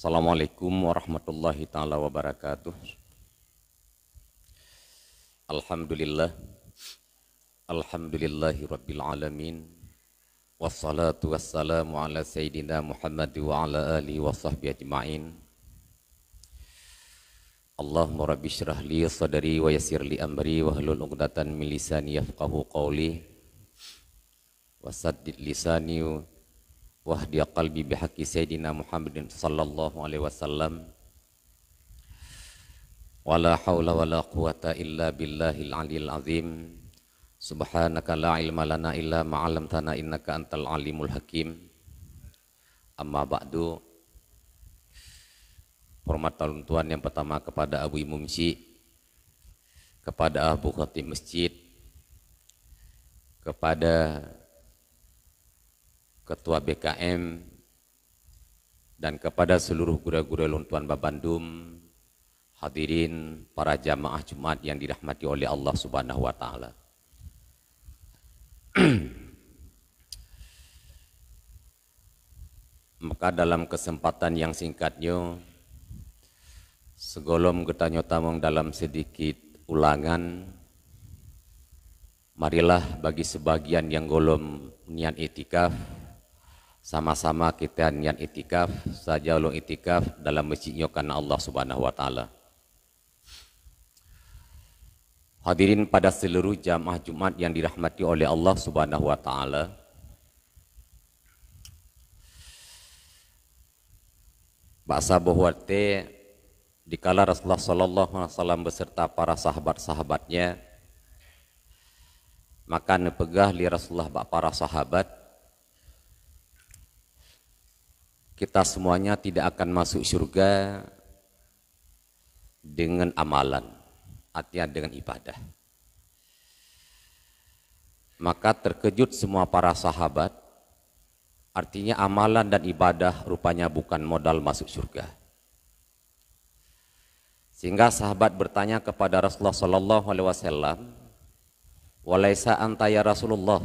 Assalamualaikum warahmatullahi taala wabarakatuh. Alhamdulillah. Alhamdulillahi rabbil alamin. Wassalatu wassalamu ala sayyidina Muhammad wa ala alihi wa sahbihi ajma'in. Allahumma rabbi syrah li sadri wa yassir li amri wa hlul 'uqdatan min lisani yafqahu qawli. Wasaddid lisani wahdi qalbi bihaqqi sayyidina Muhammadin sallallahu alaihi wasallam. Wala haula wala quwata illa billahil aliyil azim. Subhanaka la ilma lana illa ma 'allamtana innaka antal alimul hakim. Amma ba'du. Hormat Tuan yang pertama kepada Abu Imumsi, kepada Abu Khatib Masjid, kepada Ketua BKM, dan kepada seluruh guru-guru Luntuan Babandum, hadirin para jamaah Jumat yang dirahmati oleh Allah Subhanahu wa taala. Maka dalam kesempatan yang singkatnya, segolom kita nyotamong dalam sedikit ulangan, marilah bagi sebagian yang golom niat itikaf, sama-sama kita niat itikaf, saja ulung itikaf dalam masjidnya karena Allah Subhanahu wa taala. Hadirin pada seluruh jamaah Jumat yang dirahmati oleh Allah Subhanahu wa taala. Bahasa bahwate dikala Rasulullah sallallahu alaihi wasallam beserta para sahabat-sahabatnya, maka nepegah li Rasulullah para sahabat, kita semuanya tidak akan masuk surga dengan amalan, artinya dengan ibadah. Maka terkejut semua para sahabat, artinya amalan dan ibadah rupanya bukan modal masuk surga. Sehingga sahabat bertanya kepada Rasulullah sallallahu alaihi wasallam, "Walaisa anta ya Rasulullah,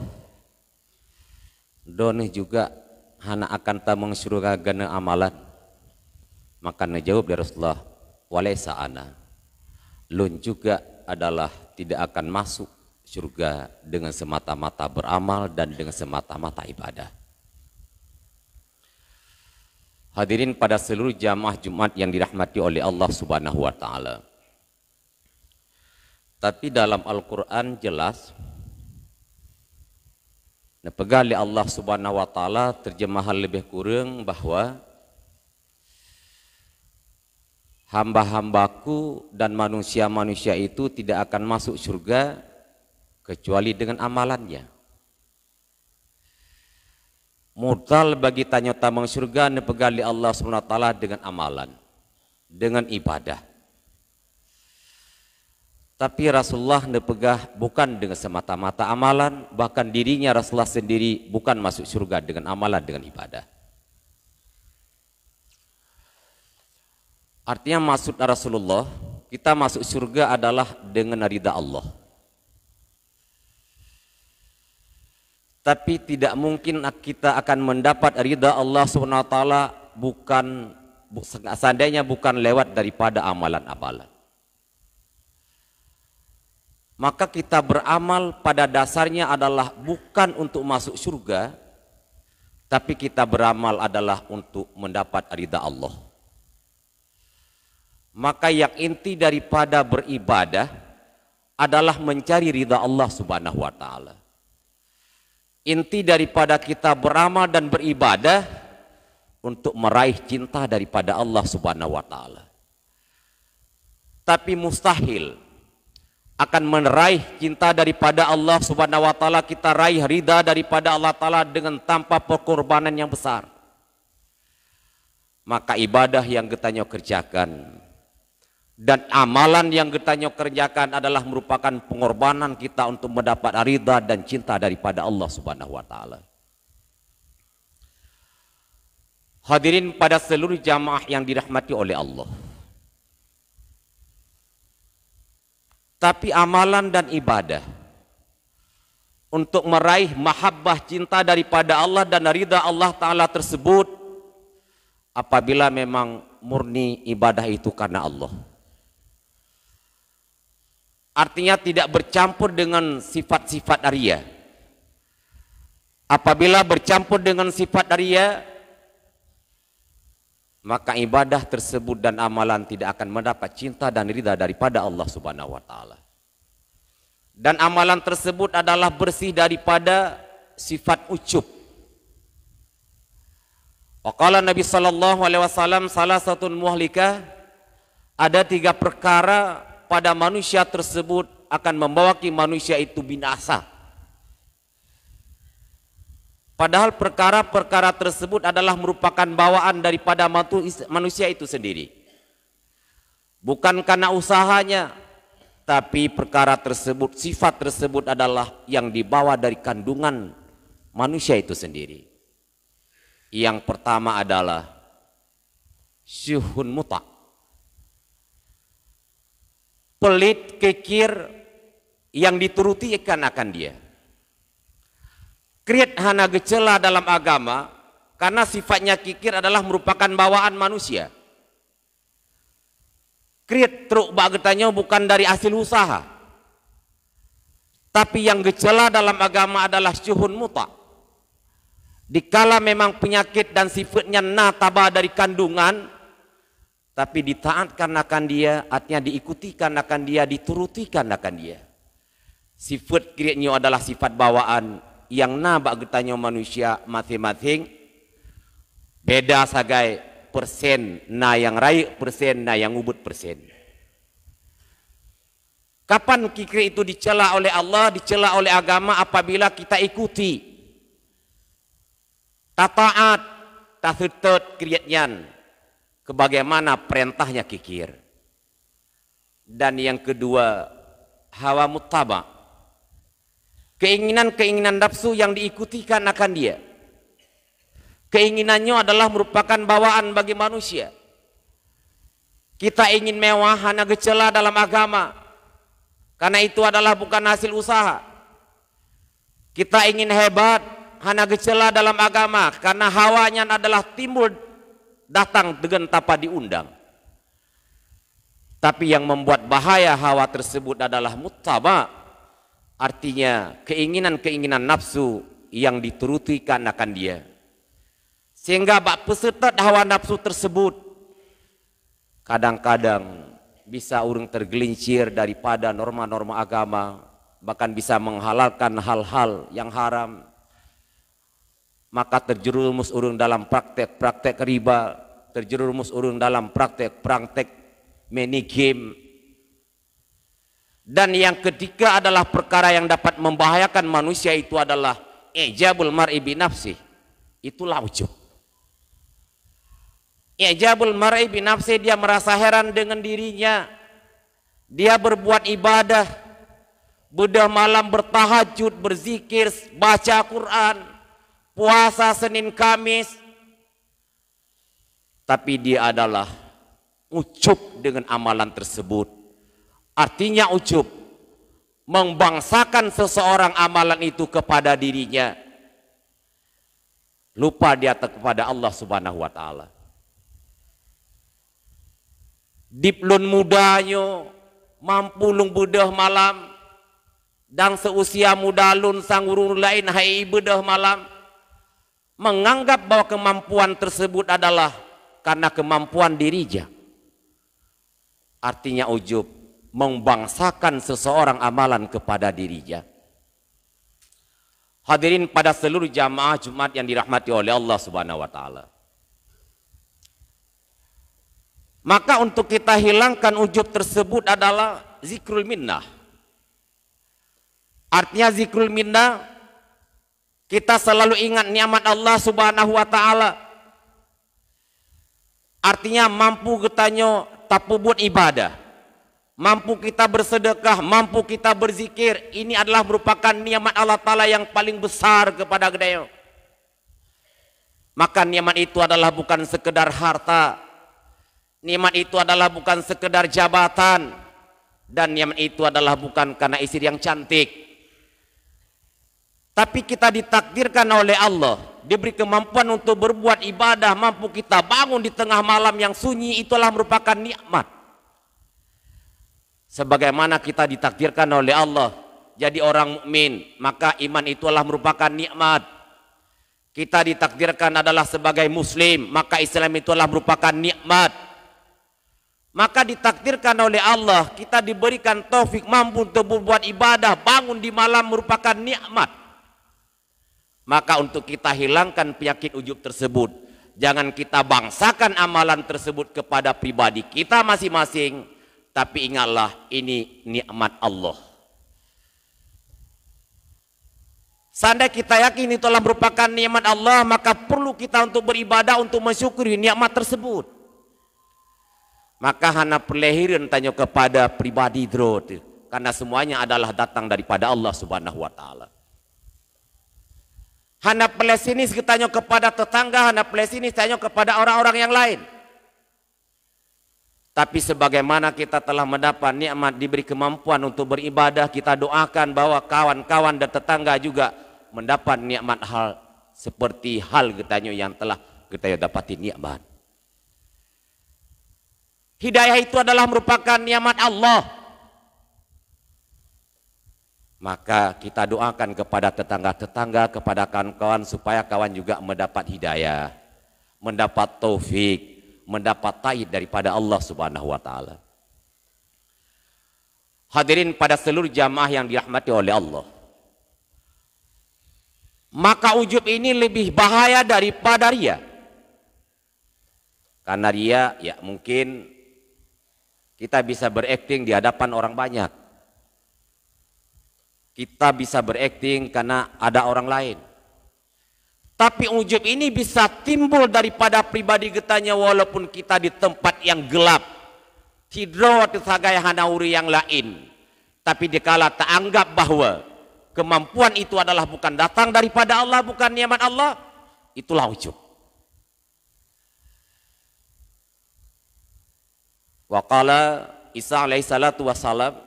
donih juga hana akan tamang surga gana amalan?" Maka dijawab dari Rasulullah, "Walaisa ana, lun juga adalah tidak akan masuk surga dengan semata-mata beramal dan dengan semata-mata ibadah." Hadirin pada seluruh jamaah Jumat yang dirahmati oleh Allah Subhanahu wa taala. Tapi dalam Al-Qur'an jelas nepegali Allah Subhanahu wa taala terjemahan lebih kurang bahwa hamba-hambaku dan manusia-manusia itu tidak akan masuk surga kecuali dengan amalannya. Modal bagi tanya tamang surga nepegali Allah Subhanahu wa taala dengan amalan, dengan ibadah. Tapi Rasulullah nepegah bukan dengan semata-mata amalan, bahkan dirinya Rasulullah sendiri bukan masuk surga dengan amalan, dengan ibadah. Artinya maksud Rasulullah, kita masuk surga adalah dengan ridha Allah. Tapi tidak mungkin kita akan mendapat ridha Allah Subhanahu wa taala seandainya bukan lewat daripada amalan-amalan. Maka kita beramal pada dasarnya adalah bukan untuk masuk surga, tapi kita beramal adalah untuk mendapat ridha Allah. Maka yang inti daripada beribadah adalah mencari ridha Allah Subhanahu wa taala. Inti daripada kita beramal dan beribadah untuk meraih cinta daripada Allah Subhanahu wa taala. Tapi mustahil akan meraih cinta daripada Allah Subhanahu wa taala, kita raih ridha daripada Allah taala dengan tanpa pengorbanan yang besar. Maka ibadah yang kita kerjakan dan amalan yang kita kerjakan adalah merupakan pengorbanan kita untuk mendapat ridha dan cinta daripada Allah Subhanahu wa taala. Hadirin pada seluruh jamaah yang dirahmati oleh Allah. Tapi amalan dan ibadah untuk meraih mahabbah cinta daripada Allah dan ridha Allah taala tersebut apabila memang murni ibadah itu karena Allah. Artinya tidak bercampur dengan sifat-sifat riya. Apabila bercampur dengan sifat riya, maka ibadah tersebut dan amalan tidak akan mendapat cinta dan ridha daripada Allah Subhanahu wa taala. Dan amalan tersebut adalah bersih daripada sifat ujub. Waqala Nabi sallallahu alaihi wasallam salah satu muhlikah, ada 3 perkara pada manusia tersebut akan membawa manusia itu binasa. Padahal perkara-perkara tersebut adalah merupakan bawaan daripada manusia itu sendiri. Bukan karena usahanya, tapi perkara tersebut, sifat tersebut adalah yang dibawa dari kandungan manusia itu sendiri. Yang pertama adalah syuhun muta. Pelit, kikir yang dituruti akan dia. Kriat hana gecela dalam agama karena sifatnya kikir adalah merupakan bawaan manusia. Kriat truk bagetanya bukan dari hasil usaha. Tapi yang gecela dalam agama adalah syuhun muta. Dikala memang penyakit dan sifatnya nataba dari kandungan, tapi ditaatkan akan dia, artinya diikutikan akan dia, diturutikan akan dia. Sifat kriatnya adalah sifat bawaan yang nabak getanya manusia masing-masing beda sagai persen na yang raik persen na yang ubud persen. Kapan kikir itu dicela oleh Allah, dicela oleh agama? Apabila kita ikuti tataat tahutut kriatnya kebagaimana perintahnya kikir. Dan yang kedua, hawa muttaba, keinginan-keinginan nafsu yang diikutikan akan dia. Keinginannya adalah merupakan bawaan bagi manusia. Kita ingin mewah hanya gecela dalam agama, karena itu adalah bukan hasil usaha. Kita ingin hebat hanya gecela dalam agama, karena hawanya adalah timbul datang dengan tanpa diundang. Tapi yang membuat bahaya hawa tersebut adalah muttaba. Artinya keinginan-keinginan nafsu yang diturutikan akan dia. Sehingga bak peserta hawa nafsu tersebut kadang-kadang bisa urung tergelincir daripada norma-norma agama, bahkan bisa menghalalkan hal-hal yang haram. Maka terjerumus urung dalam praktek-praktek riba, terjerumus urung dalam praktek-praktek money game. Dan yang ketiga adalah perkara yang dapat membahayakan manusia itu adalah ijabul mar'i bi nafsi. Itulah ujub. Ijabul mar'i bi nafsi, dia merasa heran dengan dirinya. Dia berbuat ibadah, bedah malam bertahajud, berzikir, baca Quran, puasa Senin Kamis. Tapi dia adalah ujub dengan amalan tersebut. Artinya ujub, membangsakan seseorang amalan itu kepada dirinya. Lupa dia kepada Allah Subhanahu wa taala. Diplon mudanya mampu lung bedah malam, dan seusia muda lun sang urung lain hai bedah malam, menganggap bahwa kemampuan tersebut adalah karena kemampuan dirinya. Artinya ujub, membangsakan seseorang amalan kepada dirinya. Hadirin pada seluruh jamaah Jumat yang dirahmati oleh Allah Subhanahu wa taala. Maka untuk kita hilangkan ujub tersebut adalah zikrul minnah. Artinya zikrul minnah, kita selalu ingat nikmat Allah Subhanahu wa taala. Artinya mampu getanyo tapu buat ibadah, mampu kita bersedekah, mampu kita berzikir. Ini adalah merupakan nikmat Allah Ta'ala yang paling besar kepada kita. Maka nikmat itu adalah bukan sekedar harta, nikmat itu adalah bukan sekedar jabatan, dan nikmat itu adalah bukan karena istri yang cantik. Tapi kita ditakdirkan oleh Allah diberi kemampuan untuk berbuat ibadah, mampu kita bangun di tengah malam yang sunyi, itulah merupakan nikmat. Sebagaimana kita ditakdirkan oleh Allah jadi orang mukmin, maka iman itulah merupakan nikmat. Kita ditakdirkan adalah sebagai muslim, maka Islam itulah merupakan nikmat. Maka ditakdirkan oleh Allah, kita diberikan taufik mampu untuk berbuat ibadah, bangun di malam merupakan nikmat. Maka untuk kita hilangkan penyakit ujub tersebut, jangan kita bangsakan amalan tersebut kepada pribadi kita masing-masing, tapi ingatlah ini nikmat Allah. Seandainya kita yakin itu telah merupakan nikmat Allah, maka perlu kita untuk beribadah untuk mensyukuri nikmat tersebut. Maka hana perlehiran tanya kepada pribadi drot, karena semuanya adalah datang daripada Allah Subhanahu wa taala. Hana pelesinis kita tanya kepada tetangga, hana pelesinis tanya kepada orang-orang yang lain. Tapi sebagaimana kita telah mendapat nikmat diberi kemampuan untuk beribadah, kita doakan bahwa kawan-kawan dan tetangga juga mendapat nikmat hal seperti hal kita yang telah kita dapati nikmat. Hidayah itu adalah merupakan nikmat Allah. Maka kita doakan kepada tetangga-tetangga, kepada kawan-kawan supaya kawan juga mendapat hidayah, mendapat taufik, mendapat ta'id daripada Allah Subhanahu wa taala. Hadirin pada seluruh jamaah yang dirahmati oleh Allah. Maka ujub ini lebih bahaya daripada riya. Karena riya ya mungkin kita bisa berakting di hadapan orang banyak. Kita bisa berakting karena ada orang lain. Tapi ujub ini bisa timbul daripada pribadi getanya walaupun kita di tempat yang gelap. Tidro sagai hanauri yang lain. Tapi dikala tak anggap bahwa kemampuan itu adalah bukan datang daripada Allah, bukan nikmat Allah, itulah ujub. Wa qala Isa alaihi salatu wassalam,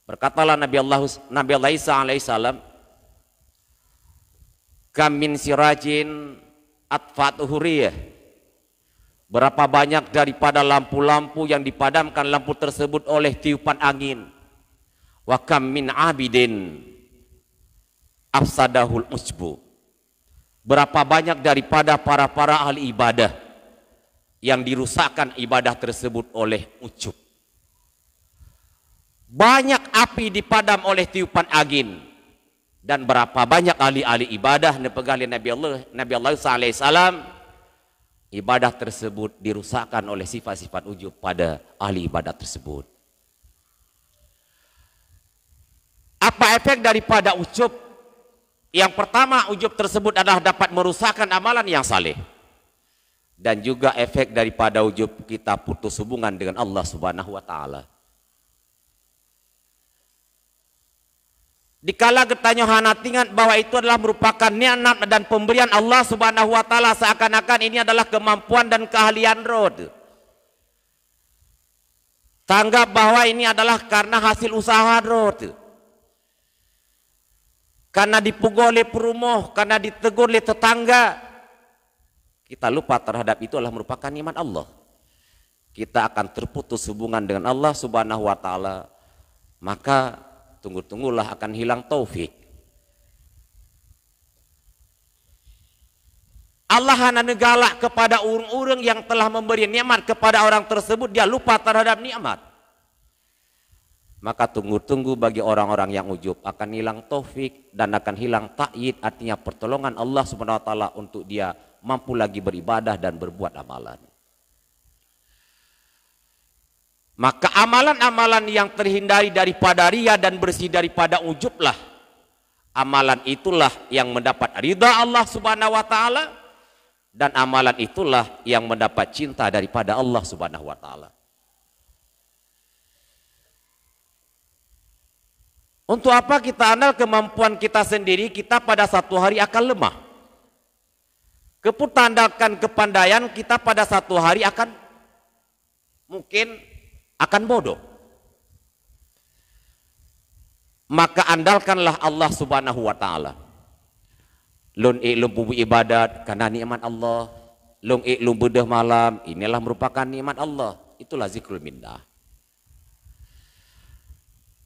berkatalah Nabi Allah Isa alaihissalam, kam min sirajin atfatuhu riyah, berapa banyak daripada lampu-lampu yang dipadamkan lampu tersebut oleh tiupan angin. Wa kam min abidin afsadahul usbu, berapa banyak daripada para ahli ibadah yang dirusakkan ibadah tersebut oleh ujub. Banyak api dipadam oleh tiupan angin, dan berapa banyak ahli-ahli ibadah nepegali Nabi Allah SAW, ibadah tersebut dirusakkan oleh sifat-sifat ujub pada ahli ibadah tersebut. Apa efek daripada ujub? Yang pertama, ujub tersebut adalah dapat merusakkan amalan yang saleh, dan juga efek daripada ujub kita putus hubungan dengan Allah Subhanahu wa taala. Dikala ketanya hanatingan bahwa itu adalah merupakan nikmat dan pemberian Allah Subhanahu wa taala, seakan-akan ini adalah kemampuan dan keahlian rod. Tanggap bahwa ini adalah karena hasil usaha rod. Karena dipukul oleh perumoh, karena ditegur oleh tetangga. Kita lupa terhadap itu adalah merupakan nikmat Allah. Kita akan terputus hubungan dengan Allah Subhanahu wa taala. Maka tunggu-tunggulah akan hilang taufik. Allah hanya negalak kepada orang-orang yang telah memberi nikmat kepada orang tersebut, dia lupa terhadap nikmat. Maka tunggu-tunggu bagi orang-orang yang ujub, akan hilang taufik dan akan hilang ta'yid, artinya pertolongan Allah Subhanahu wa taala untuk dia mampu lagi beribadah dan berbuat amalan. Maka amalan-amalan yang terhindari daripada riya dan bersih daripada ujublah, amalan itulah yang mendapat ridha Allah Subhanahu wa taala, dan amalan itulah yang mendapat cinta daripada Allah Subhanahu wa taala. Untuk apa kita andal kemampuan kita sendiri, kita pada satu hari akan lemah. Andalkan kepandaian kita pada satu hari akan mungkin akan bodoh. Maka andalkanlah Allah Subhanahu wa taala. Lun lum pubu ibadat karena nikmat Allah. Lung lum bedah malam, inilah merupakan nikmat Allah. Itulah zikrul mindah.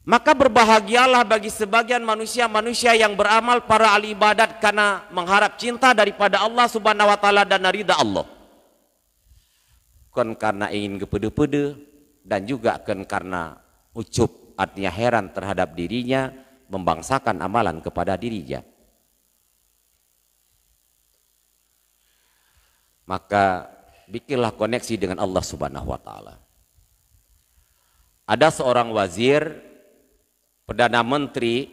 Maka berbahagialah bagi sebagian manusia-manusia yang beramal para ahli ibadat karena mengharap cinta daripada Allah Subhanahu wa taala dan ridha Allah. Kan karena ingin kepede-pede dan juga kan karena ucup artinya heran terhadap dirinya, membangsakan amalan kepada dirinya. Maka bikinlah koneksi dengan Allah Subhanahu wa taala. Ada seorang wazir, perdana menteri,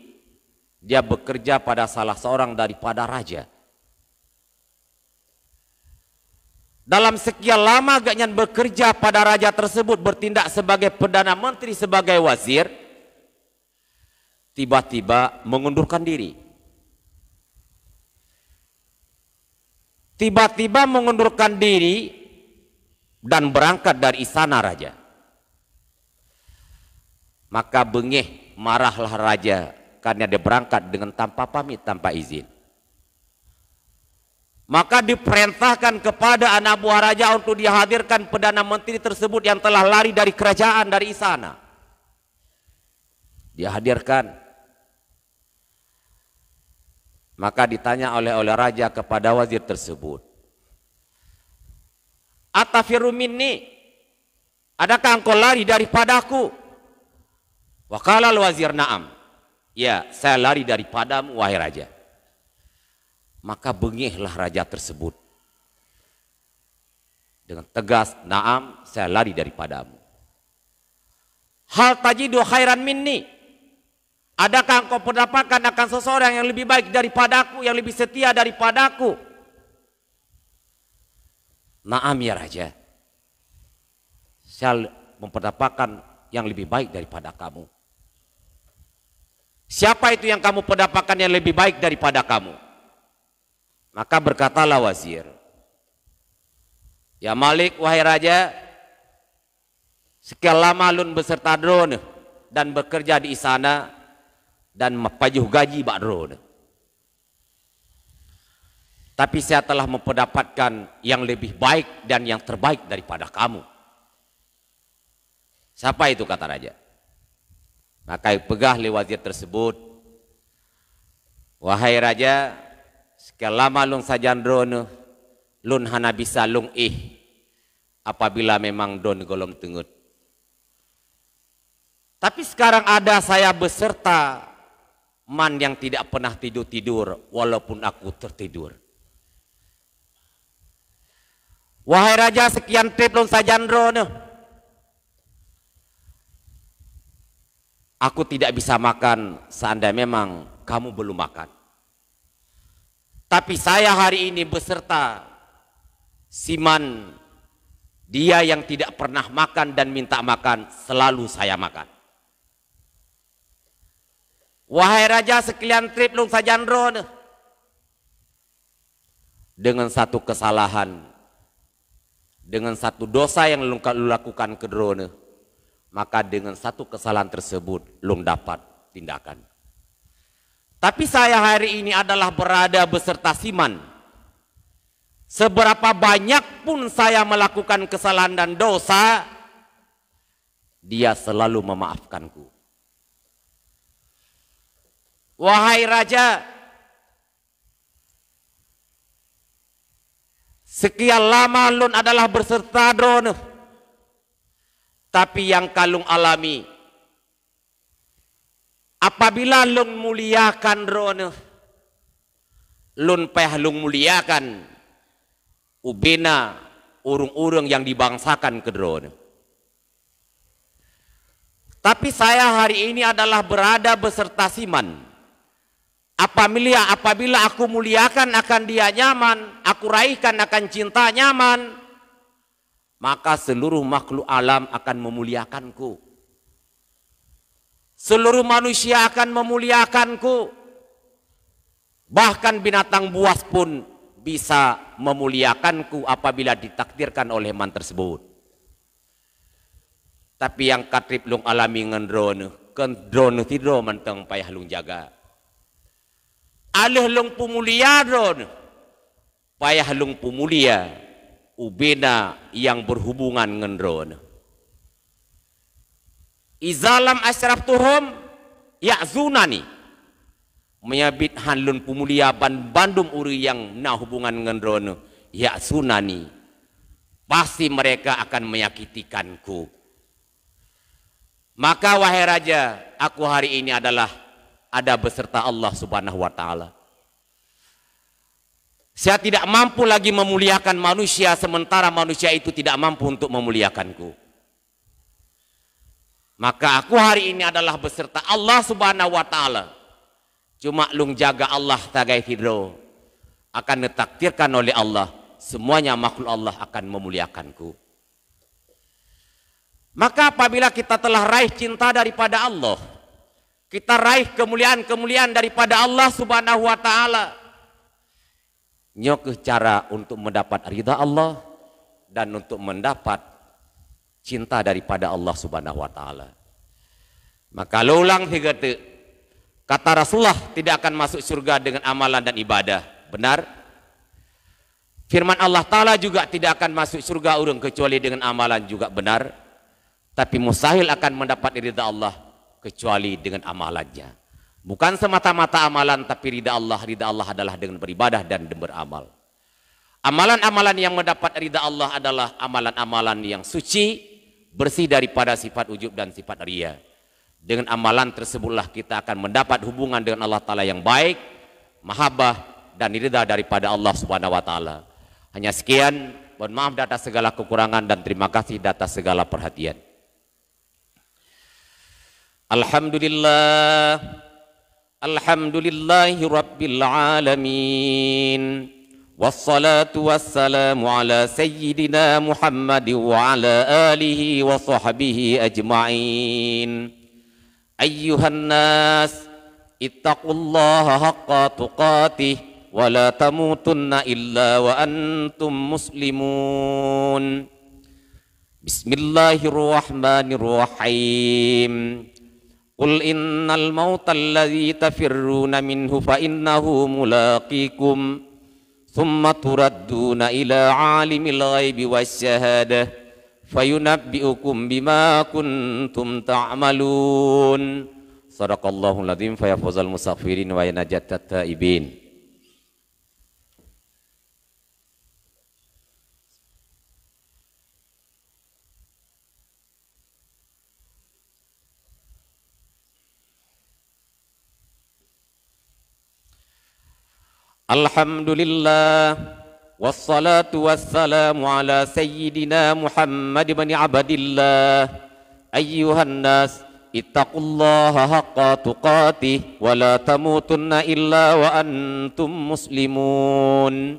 dia bekerja pada salah seorang daripada raja. Dalam sekian lama agaknya bekerja pada raja tersebut, bertindak sebagai perdana menteri, sebagai wazir, tiba-tiba mengundurkan diri. Tiba-tiba mengundurkan diri dan berangkat dari istana raja. Maka bengih, marahlah raja karena dia berangkat dengan tanpa pamit, tanpa izin. Maka diperintahkan kepada anak buah raja untuk dihadirkan perdana menteri tersebut yang telah lari dari kerajaan, dari istana. Dia hadirkan. Maka ditanya oleh raja kepada wazir tersebut, "Atafiru minni? Adakah engkau lari daripadaku?" Waqala al-wazir, "Na'am." "Ya, saya lari daripadamu wahai raja." Maka bengihlah raja tersebut dengan tegas, "Na'am, saya lari daripadamu." "Hal tajidu khairan minni? Adakah engkau mendapatkan akan seseorang yang lebih baik daripadaku, yang lebih setia daripadaku?" "Na'am ya raja, saya memperdapatkan yang lebih baik daripada kamu." "Siapa itu yang kamu pendapatkan yang lebih baik daripada kamu?" Maka berkatalah wazir, "Ya Malik, wahai raja, sekian lama lun beserta drone dan bekerja di istana dan pajuh gaji bak drone. Tapi saya telah memperdapatkan yang lebih baik dan yang terbaik daripada kamu." "Siapa itu?" kata raja. Maka pegah li wazir tersebut, "Wahai raja, sekian lama lung sajan drone, lun hana bisa lung apabila memang drone golom tengut. Tapi sekarang ada saya beserta man yang tidak pernah tidur-tidur walaupun aku tertidur. Wahai raja, sekian trip lun sajan drone, aku tidak bisa makan seandainya memang kamu belum makan. Tapi saya hari ini beserta Siman, dia yang tidak pernah makan dan minta makan, selalu saya makan. Wahai raja, sekian trip lung sajan drone, dengan satu kesalahan, dengan satu dosa yang lu lakukan ke drone, maka dengan satu kesalahan tersebut lung dapat tindakan. Tapi saya hari ini adalah berada beserta Siman. Seberapa banyak pun saya melakukan kesalahan dan dosa, dia selalu memaafkanku. Wahai raja, sekian lama lun adalah berserta drone, tapi yang kalung alami, apabila lun muliakan drone, lun payah lun muliakan ubena urung-urung yang dibangsakan ke drone. Tapi saya hari ini adalah berada beserta Siman. Apabila aku muliakan akan dia nyaman, aku raihkan akan cinta nyaman, maka seluruh makhluk alam akan memuliakanku. Seluruh manusia akan memuliakanku. Bahkan binatang buas pun bisa memuliakanku apabila ditakdirkan oleh man tersebut. Tapi yang katrip lung alami ngan drone, kan drone tidro manteng payah lung jaga. alih lung pumulia ron payah lung pumulia ubena yang berhubungan ngan ron izalam asyraftuhum ya'zunani menyabit hanlun pumulia bandum uri yang na hubungan ngan ron ya'zunani pasti mereka akan menyakitikanku. Maka wahai raja, aku hari ini adalah ada beserta Allah Subhanahu wa taala. Saya tidak mampu lagi memuliakan manusia sementara manusia itu tidak mampu untuk memuliakanku. Maka aku hari ini adalah beserta Allah Subhanahu wa taala. Cuma lung jaga Allah tagai hidro akan ditakdirkan oleh Allah, semuanya makhluk Allah akan memuliakanku. Maka apabila kita telah raih cinta daripada Allah, kita raih kemuliaan-kemuliaan daripada Allah Subhanahu wa taala, nyok cara untuk mendapat ridha Allah dan untuk mendapat cinta daripada Allah Subhanahu wa taala. Maka ulang higate, kata Rasulullah tidak akan masuk surga dengan amalan dan ibadah. Benar? Firman Allah taala juga tidak akan masuk surga urang kecuali dengan amalan, juga benar. Tapi mustahil akan mendapat ridha Allah kecuali dengan amalannya. Bukan semata-mata amalan, tapi ridha Allah adalah dengan beribadah dan beramal. Amalan-amalan yang mendapat ridha Allah adalah amalan-amalan yang suci, bersih daripada sifat ujub dan sifat riya. Dengan amalan tersebutlah kita akan mendapat hubungan dengan Allah Ta'ala yang baik, mahabbah dan ridha daripada Allah Subhanahu wa taala. Hanya sekian, mohon maaf atas segala kekurangan dan terima kasih atas segala perhatian. Alhamdulillah, alhamdulillahi rabbil alamin, wassalatu wassalamu ala sayyidina Muhammad wa ala alihi wa sahbihi ajma'in. Ayyuhan nas, ittaqullaha haqqa tuqatih wa la tamutunna illa wa antum muslimun. Bismillahirrahmanirrahim. Qul innal mauta alladhi tafirruna minhu fa innahu mulaqikum thumma turadduna ila alimil ghaibi wasyahadah fayunabbi'ukum bima kuntum ta'malun. Sadaqallahul adzim fa yafuzal musafirin wa yanajatat taibin. Alhamdulillah, wassalatu wassalamu ala sayyidina Muhammad bin Abdillah. Ayyuhan nas, ittaqullaha haqqa tuqatih wa la tamutunna illa wa antum muslimun.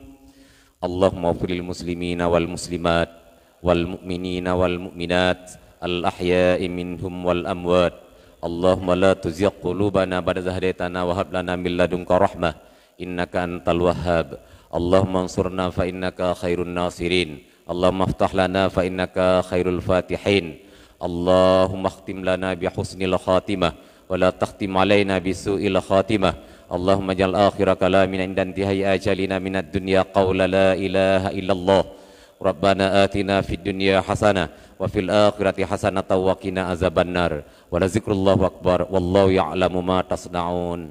Allahumma ighfir lil muslimina wal muslimat wal mu'minina wal mu'minat al ahya'i minhum wal amwat. Allahumma la tuzigh qulubana ba'da idh hadaytana wa hab lana min ladunka rahmah innaka antal wahhab. Allahumma ansurna fa innaka khairun nasirin. Allahumma aftah lana fa innaka khairul fatihin. Allahumma khtim lana bi husnil khatimah wa la takhtim alaina bi su'il khatimah. Allahumma ja'al akhira kalamina inda intihai ajalina minad dunya qawla la ilaha illallah. Rabbana atina fid dunya hasanah wa fil akhirati hasanah wa qina azabannar. Wa la zikrullahu akbar wallahu ya'lamu ma tasna'un.